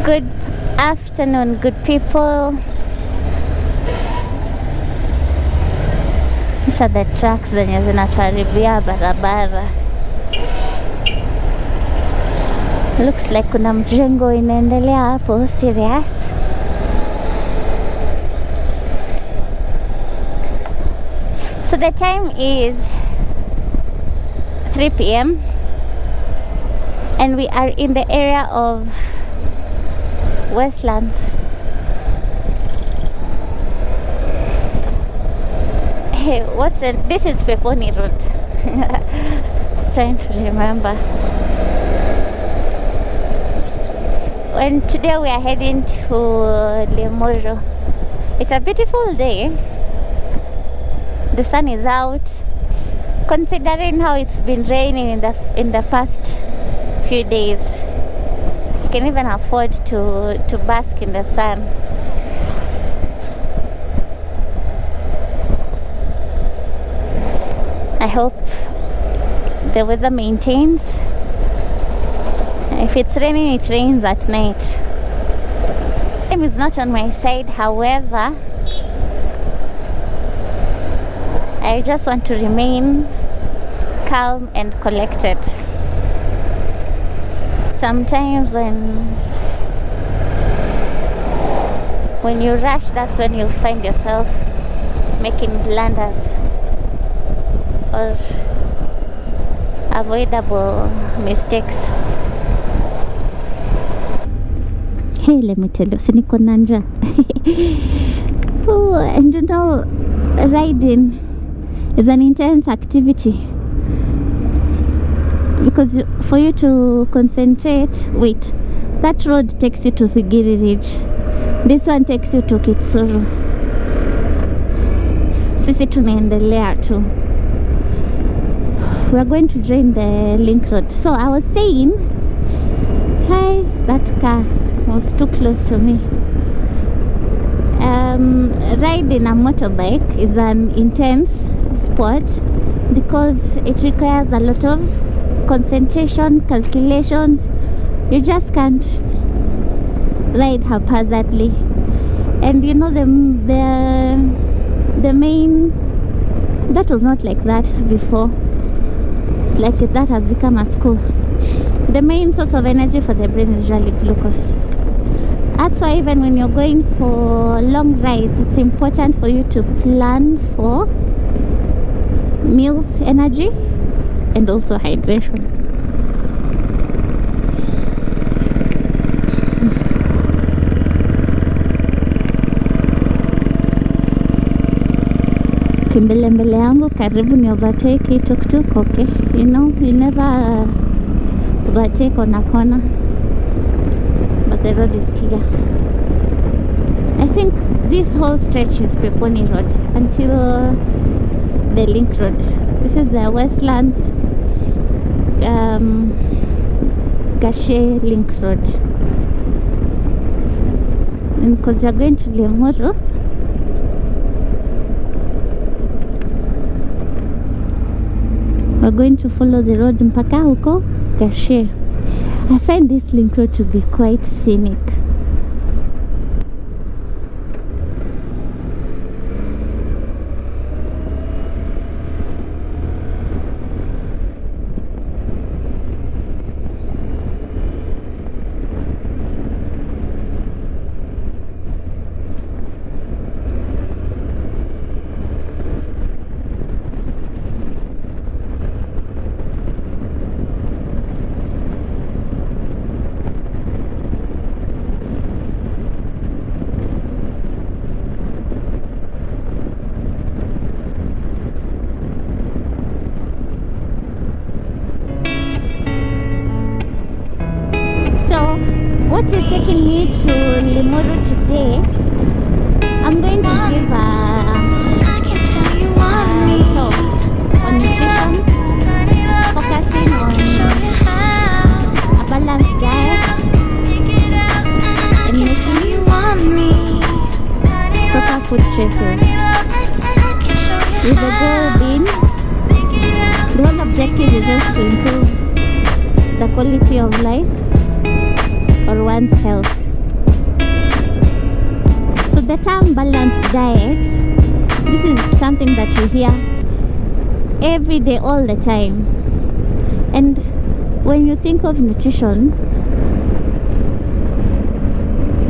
Good afternoon, good people. These are the trucks zenye zinatuharibia barabara. Looks like kuna mjengo inaendelea hapo, serious. So the time is 3 p.m. and we are in the area of Westlands. Hey, this is Peponi Road. Trying to remember. And today we are heading to Limuru. It's a beautiful day. The sun is out. Considering how it's been raining in the past few days, you can even afford to bask in the sun. I hope the weather maintains. If it's raining, it rains at night. Time is not on my side, however, I just want to remain calm and collected. Sometimes when you rush, that's when you find yourself making blunders or avoidable mistakes. Hey, let me tell you, siniko nanja. Oh, and you know, riding is an intense activity. Because for you to concentrate, wait, that road takes you to Thigiri Ridge. This one takes you to Kitsuru. Sisi tunaendelea tu. We are going to join the link road. So I was saying, hi, that car was too close to me. Riding a motorbike is an intense sport because it requires a lot of concentration, calculations. You just can't ride haphazardly. And you know the main, that was not like that before. It's like that has become a school. The main source of energy for the brain is usually glucose. That's why even when you're going for long rides, it's important for you to plan for meals, energy, and also hydration. Kimbele mbele yangu karibu ni overtake tuk-tuk, okay? You know, you never overtake on a corner, but the road is clear. I think this whole stretch is Peponi Road until the link road. This is the Westlands Gashe link road. And because you're going to Limuru, we're going to follow the road mpaka huko Gashe. I find this link road to be quite scenic. What is taking me to Limuru today? I'm going to give a talk on nutrition, focusing on a balanced diet and making proper food choices. With the goal being, the whole objective is just to improve the quality of life or one's health. the term balanced diet, this is something that you hear every day, all the time. And when you think of nutrition,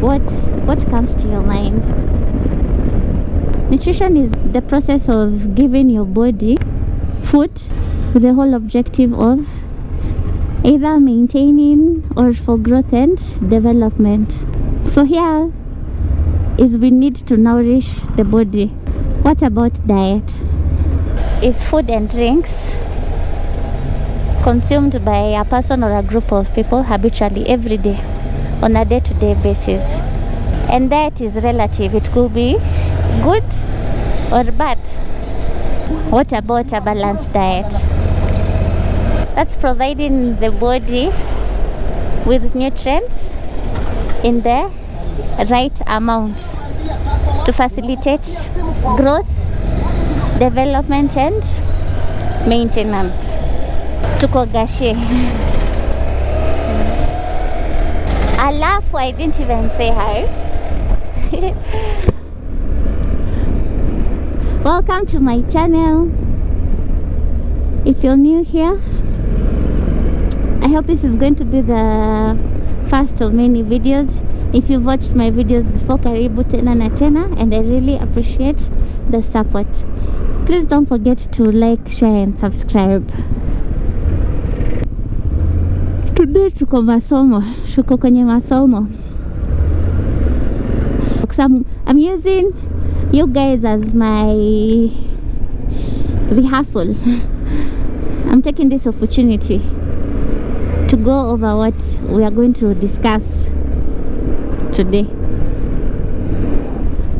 what comes to your mind? Nutrition is the process of giving your body food with the whole objective of either maintaining or for growth and development. So here is we need to nourish the body. What about diet? It's food and drinks consumed by a person or a group of people habitually every day on a day-to-day basis. And diet is relative. It could be good or bad. What about a balanced diet? That's providing the body with nutrients in the right amounts to facilitate growth, development and maintenance. Tuko gashe. Alafu, I didn't even say hi. Welcome to my channel. If you're new here, I hope this is going to be the first of many videos. If you've watched my videos before, karibu tena na tena, and I really appreciate the support. Please don't forget to like, share and subscribe. Today tuko kwenye masomo. Because I'm using you guys as my rehearsal. I'm taking this opportunity to go over what we are going to discuss today.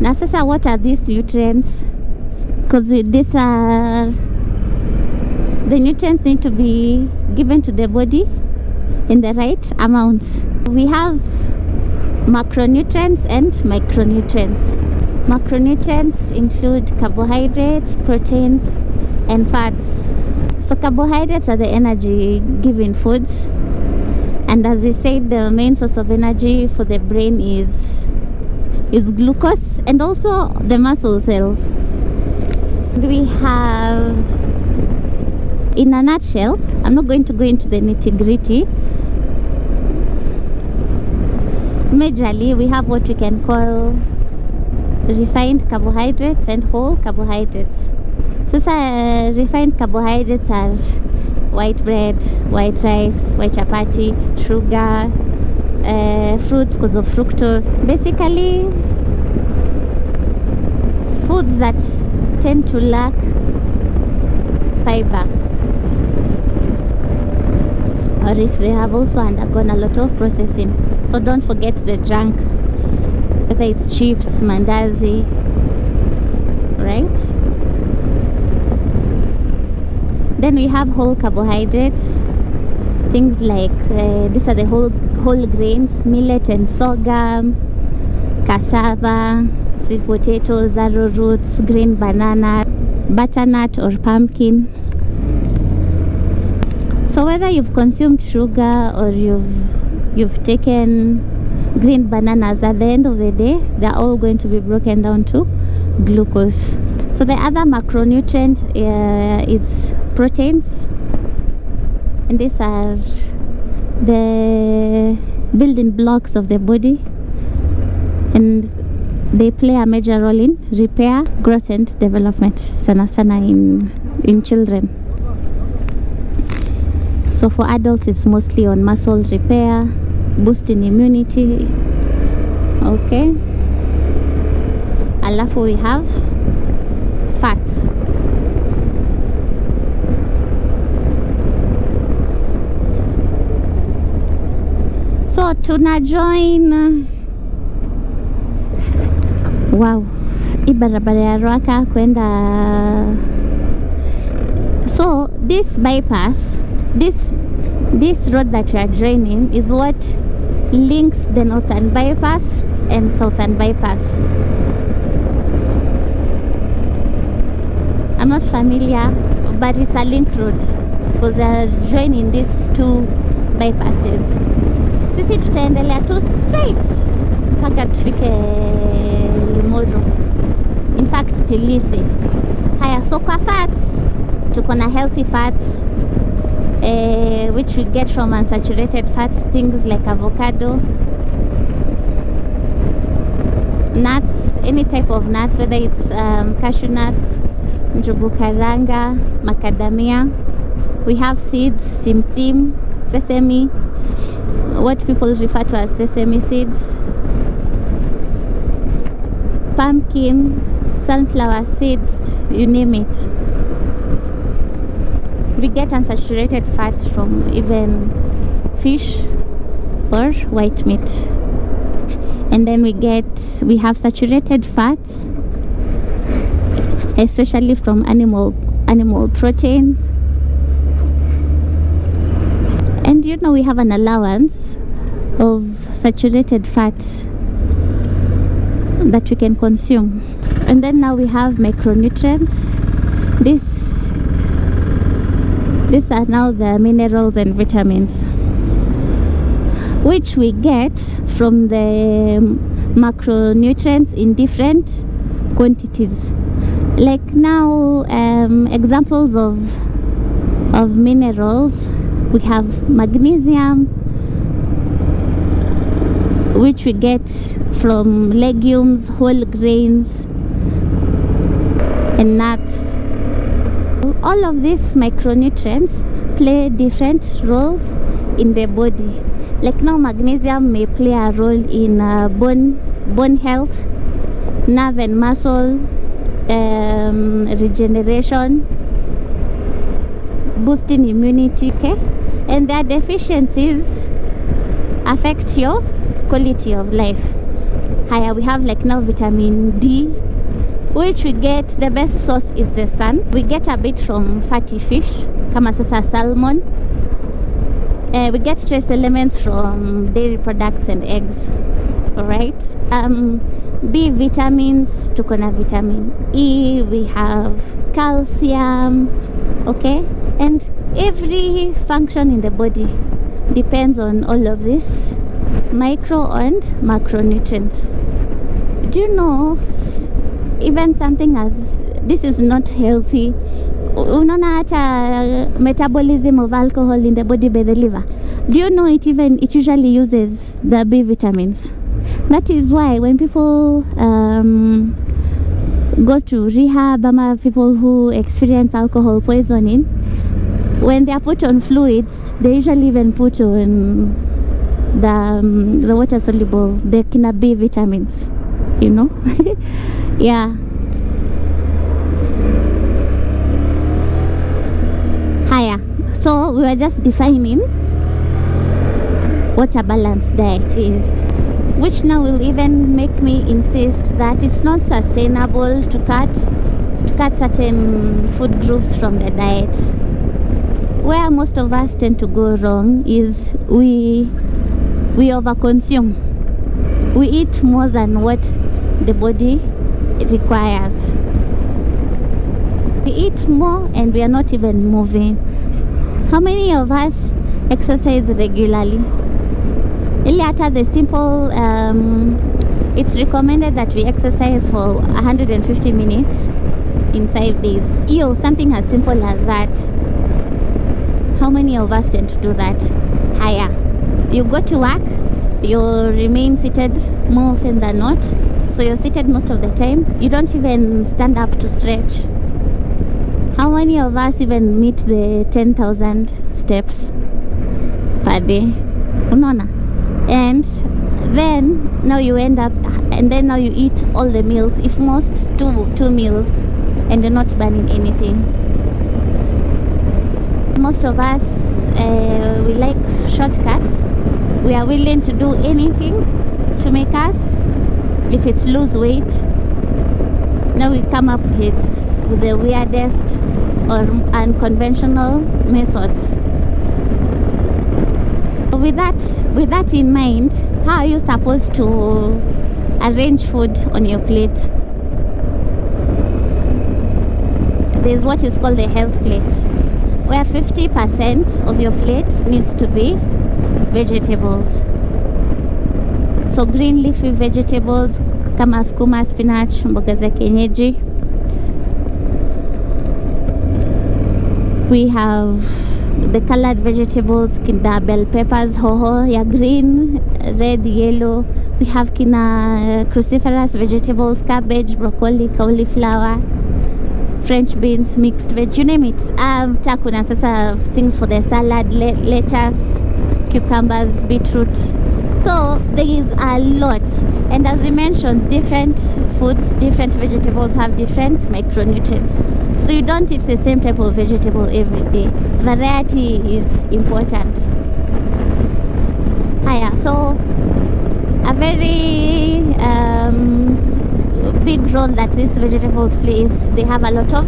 Now, sasa, what are these nutrients? Because these are the nutrients need to be given to the body in the right amounts. We have macronutrients and micronutrients. Macronutrients include carbohydrates, proteins and fats. So carbohydrates are the energy giving foods, and as we said, the main source of energy for the brain is glucose and also the muscle cells. We have, in a nutshell, I'm not going to go into the nitty-gritty. Majorly, we have what we can call refined carbohydrates and whole carbohydrates. So refined carbohydrates are white bread, white rice, white chapati, sugar, fruits because of fructose. Basically, foods that tend to lack fiber, or if they have also undergone a lot of processing. So don't forget the junk, whether it's chips, mandazi, right? Then we have whole carbohydrates, things like these are the whole grains, millet and sorghum, cassava, sweet potatoes, arrowroots, green banana, butternut or pumpkin. So whether you've consumed sugar or you've taken green bananas, at the end of the day, they're all going to be broken down to glucose. So the other macronutrient is proteins, and these are the building blocks of the body, and they play a major role in repair, growth and development, sana in children. So for adults, it's mostly on muscle repair, boosting immunity. Okay. Alafu we have fats. So tuna join. Wow, hii barabara ya Ruaka kwenda. So this bypass, this road that we are joining is what links the northern bypass and southern bypass. I'm not familiar, but it's a link road because they are joining these two bypasses. Sisi tutaendelea tu straight mpaka tufike ilisi. Haya, so kwa fats tuko na healthy fats which we get from unsaturated fats, things like avocado, nuts, any type of nuts, whether it's cashew nuts, njugu karanga, macadamia. We have seeds, simsim, sesame, what people refer to as sesame seeds, pumpkin, sunflower seeds, you name it. We get unsaturated fats from even fish or white meat. And then we have saturated fats, especially from animal proteins. And you know, we have an allowance of saturated fat that we can consume. And then now we have micronutrients. These are now the minerals and vitamins which we get from the macronutrients in different quantities. Like now, examples of minerals, we have magnesium, which we get from legumes, whole grains, and nuts. All of these micronutrients play different roles in the body. Like now, magnesium may play a role in bone health, nerve and muscle regeneration, boosting immunity, okay? And their deficiencies affect your quality of life. Higher, we have like now vitamin D, which we get, the best source is the sun. We get a bit from fatty fish, kama sasa salmon. We get trace elements from dairy products and eggs. Alright. B vitamins, tuko na vitamin E, we have calcium, okay? And every function in the body depends on all of this micro and macronutrients. Do you know even something as this is not healthy? Unaona hata metabolism of alcohol in the body by the liver. Do you know it usually uses the B vitamins? That is why when people go to rehab, people who experience alcohol poisoning, when they are put on fluids, they usually even put on the water soluble, the kina B vitamins, you know. Yeah. Higher. So we were just defining what a balanced diet is, which now will even make me insist that it's not sustainable to cut certain food groups from the diet. Where most of us tend to go wrong is we overconsume. We eat more than what the body requires. We eat more and we are not even moving. How many of us exercise regularly? Hata the simple, it's recommended that we exercise for 150 minutes in 5 days. Something as simple as that. How many of us tend to do that? Higher. You go to work, you remain seated more often than not. So you're seated most of the time. You don't even stand up to stretch. How many of us even meet the 10,000 steps per day? Unaona? And then now you end up, and then now you eat all the meals, if most two meals, and you're not burning anything. Most of us, we like shortcuts. We are willing to do anything to make us, if it's lose weight. Now we come up with the weirdest or unconventional methods. With that in mind, how are you supposed to arrange food on your plate? There's what is called the health plate, where 50% of your plate needs to be vegetables. So green leafy vegetables kama sukuma, spinach, mboga za kienyeji. We have the colored vegetables, kina bell peppers, hoho, ya green, red, yellow. We have kina cruciferous vegetables, cabbage, broccoli, cauliflower, French beans, mixed veg, you name it. Takuna sasa things for the salad, lettuce, cucumbers, beetroot. So there is a lot, and as we mentioned, different foods, different vegetables have different micronutrients. So you don't eat the same type of vegetable every day. Variety is important. So a very big role that these vegetables play is they have a lot of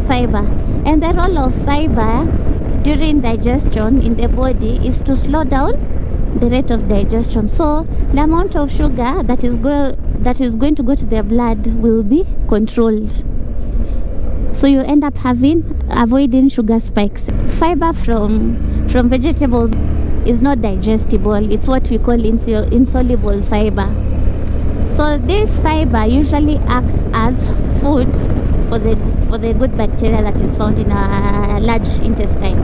fiber, and the role of fiber during digestion in the body is to slow down the rate of digestion. So the amount of sugar that is going to go to the blood will be controlled. So you end up avoiding sugar spikes. Fiber from vegetables is not digestible. It's what we call insoluble fiber. So this fiber usually acts as food for the good bacteria that is found in our large intestine.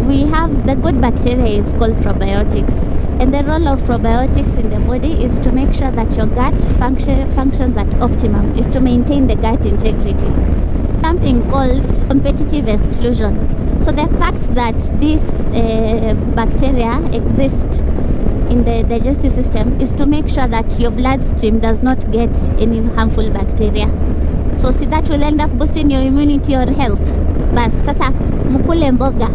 We have the good bacteria is called probiotics, and the role of probiotics in the body is to make sure that your gut functions at optimum, is to maintain the gut integrity. Something called competitive exclusion. So the fact that this bacteria exist in the digestive system is to make sure that your bloodstream does not get any harmful bacteria. So see, that will end up boosting your immunity or health. But sasa mukule mboga.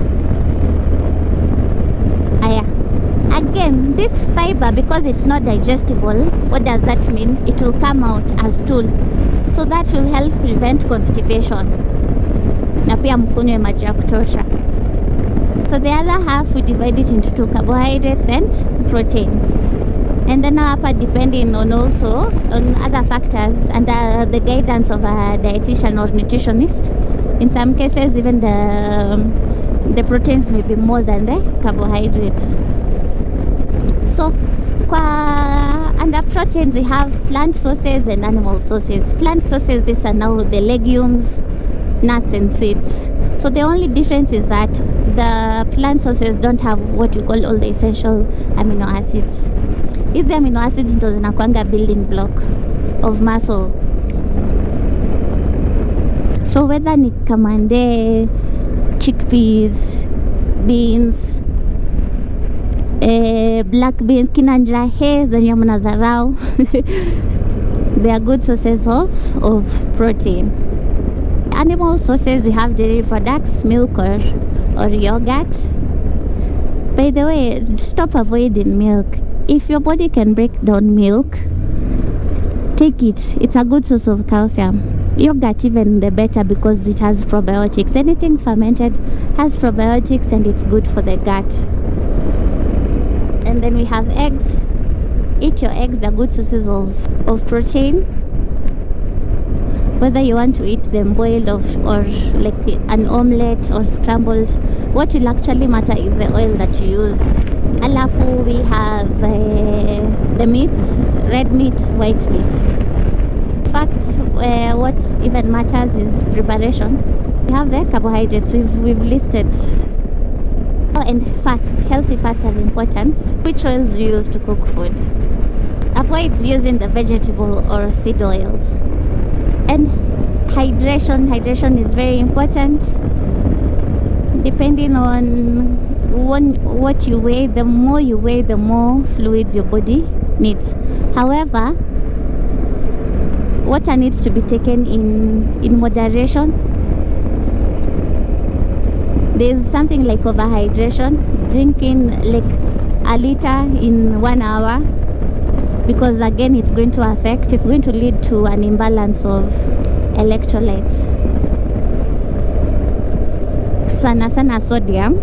Again, this fiber, because it's not digestible, what does that mean? It will come out as stool. So that will help prevent constipation. Na pia mkunywe maji ya kutosha. So the other half we divide it into two, carbohydrates and proteins. And then hapa, depending on also on other factors under the guidance of a dietitian or nutritionist, in some cases even the proteins may be more than the carbohydrates. So under proteins we have plant sources and animal sources. Plant sources, these are now the legumes, nuts and seeds. So the only difference is that the plant sources don't have what we call all the essential amino acids. Hizi amino acids ndo zinakuanga building block of muscle. So whether ni kamande, chickpeas, beans, black beans, kinanja, zenye mnadharau, they are good sources of protein. Animal sources, you have dairy products, milk or yogurt. By the way, stop avoiding milk. If your body can break down milk, take it. It's a good source of calcium. Yogurt even the better because it has probiotics. Anything fermented has probiotics and it's good for the gut. And then we have eggs. Eat your eggs, they're good sources of protein. Whether you want to eat them boiled or like an omelette or scrambled, what will actually matter is the oil that you use. Alafu, we have the meats, red meat, white meat. In fact, what even matters is preparation. We have the carbohydrates we've listed. And fats, healthy fats are important. Which oils do you use to cook food? Avoid using the vegetable or seed oils. And hydration is very important. Depending on what you weigh, the more you weigh, the more fluids your body needs. However, water needs to be taken in moderation. There's something like overhydration, drinking like a liter in 1 hour, because again it's going to lead to an imbalance of electrolytes. Sana sodium.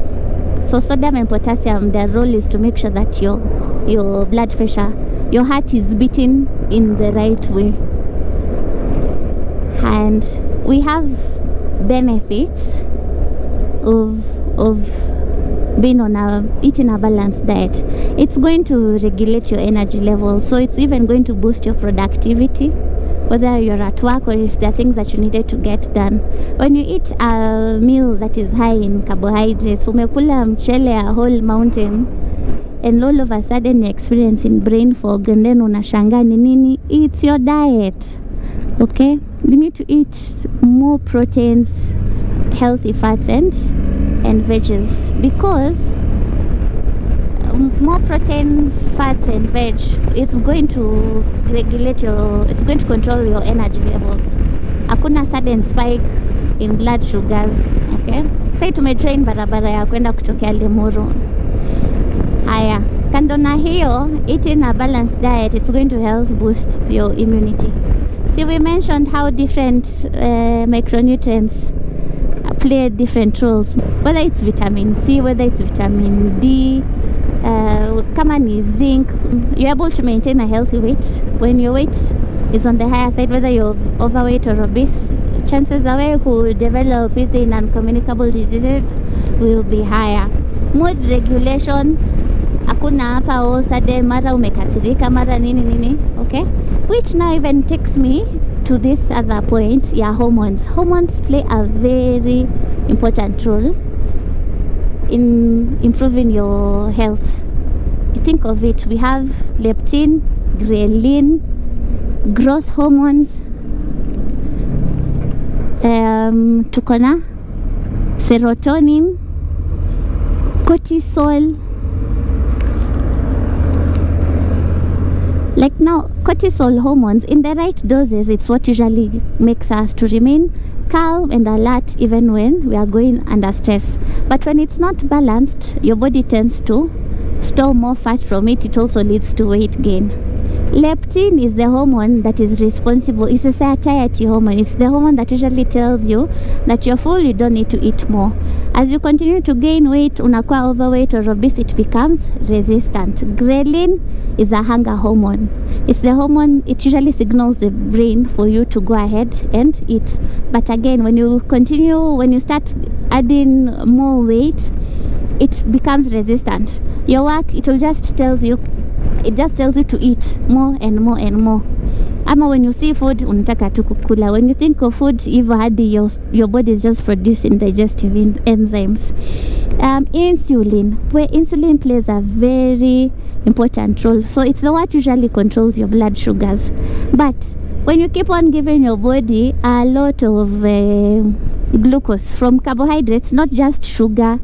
So sodium and potassium, their role is to make sure that your blood pressure, your heart is beating in the right way. And we have benefits of being eating a balanced diet. It's going to regulate your energy level, so it's even going to boost your productivity, whether you're at work or if there are things that you needed to get done. When you eat a meal that is high in carbohydrates, umekula mchele a whole mountain, and all of a sudden you're experiencing brain fog, and then unashanga ni nini, it's your diet. Okay, you need to eat more proteins, healthy fats and veggies, because more protein, fats and veg, it's going to it's going to control your energy levels. Hakuna sudden spike in blood sugars. Okay, say tumejoin barabara ya kwenda kutokea Limuru. Haya, kando na hiyo, eating a balanced diet, it's going to help boost your immunity. See, we mentioned how different micronutrients play different roles, whether it's vitamin C, whether it's vitamin D, kama ni zinc. You're able to maintain a healthy weight. When your weight is on the higher side, whether you're overweight or obese, chances are who develop easy non-communicable diseases will be higher. Mood regulations, hakuna hapa all sudden mara umekasirika mara nini, okay? Which now even takes me to this other point, hormones. Hormones play a very important role in improving your health. You think of it, we have leptin, ghrelin, growth hormones, tukona serotonin, cortisol. Like now, cortisol hormones in the right doses, it's what usually makes us to remain calm and alert even when we are going under stress. But when it's not balanced, your body tends to store more fat from it. It also leads to weight gain. Leptin is the hormone that is responsible. It's a satiety hormone. It's the hormone that usually tells you that you're full, you don't need to eat more. As you continue to gain weight, unakuwa overweight or obese, it becomes resistant. Ghrelin is a hunger hormone. It's the hormone, it usually signals the brain for you to go ahead and eat. But again, when you start adding more weight, it becomes resistant. Your work, it just tells you to eat more and more and more. Ama when you see food, unataka tu kukula. When you think of food, hivyo hadi your body is just producing digestive enzymes. Insulin, where insulin plays a very important role. So it's the what usually controls your blood sugars. But when you keep on giving your body a lot of glucose from carbohydrates, not just sugar,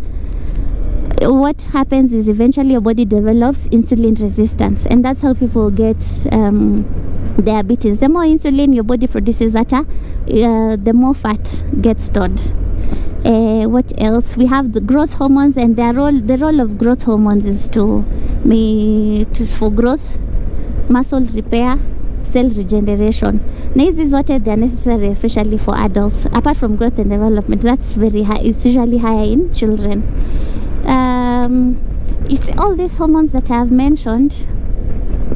what happens is eventually your body develops insulin resistance, and that's how people get diabetes. The more insulin your body produces, the more fat gets stored. What else? We have the growth hormones, and the role of growth hormones is for growth, muscle repair, cell regeneration. Na hizi zote, they are necessary especially for adults. Apart from growth and development, that's very high. It's usually higher in children. It's all these hormones that I have mentioned.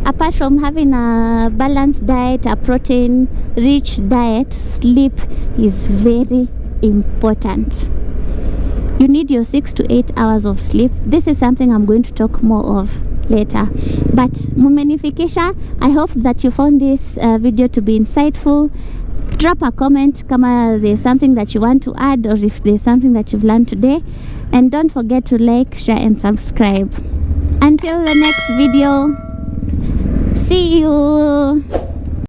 Apart from having a balanced diet, a protein-rich diet, sleep is very important. You need your 6 to 8 hours of sleep. This is something I'm going to talk more of later. But mumenifikisha, I hope that you found this video to be insightful. Drop a comment kama there's something that you want to add, or if there's something that you've learned today. And don't forget to like, share and subscribe. Until the next video, see you.